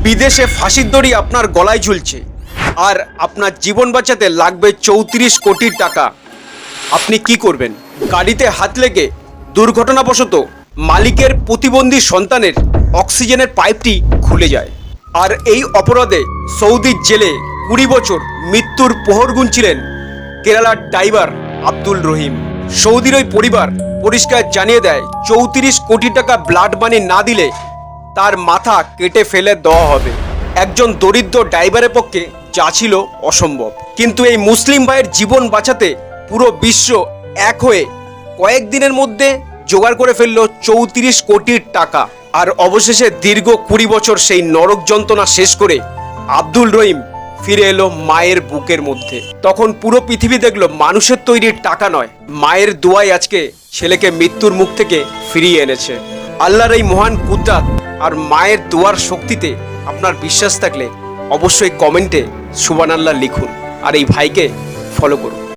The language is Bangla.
বিদেশে ফাঁসির দড়ি আপনার গলায় ঝুলছে আর আপনার জীবন বাঁচাতে লাগবে 34 কোটি টাকা। আপনি কি করবেন? গাড়িতে হাত লেগে দুর্ঘটনাবশত মালিকের প্রতিবন্ধী সন্তানের অক্সিজেনের পাইপটি খুলে যায়। আর এই অপরাধে সৌদির জেলে 20 বছর মৃত্যুর প্রহর গুনছিলেন কেরালার ড্রাইভার আব্দুল রহিম। সৌদির ওই পরিবার পরিষ্কার জানিয়ে দেয় 34 কোটি টাকা ব্লাড মানি না দিলে তার মাথা কেটে ফেলে দেওয়া হবে। একজন দরিদ্র ড্রাইভারের পক্ষে যা ছিল অসম্ভব, কিন্তু এই মুসলিম ভাইয়ের জীবন বাঁচাতে পুরো বিশ্ব এক হয়ে কয়েকদিনের মধ্যে জোগাড় করে ফেলল 34 কোটি টাকা। আর অবশেষে দীর্ঘ 20 বছর সেই নরক যন্ত্রণা শেষ করে আব্দুল রহিম ফিরে এলো মায়ের বুকের মধ্যে। তখন পুরো পৃথিবী দেখলো মানুষের তৈরি টাকা নয়, মায়ের দোয়াই আজকে ছেলেকে মৃত্যুর মুখ থেকে ফিরিয়ে এনেছে। আল্লাহর এই মহান কুদরত আর মায়ের দোয়ার শক্তিতে আপনার বিশ্বাস থাকলে অবশ্যই কমেন্টে সুবহানাল্লাহ লিখুন আর এই ভাইকে ফলো করুন।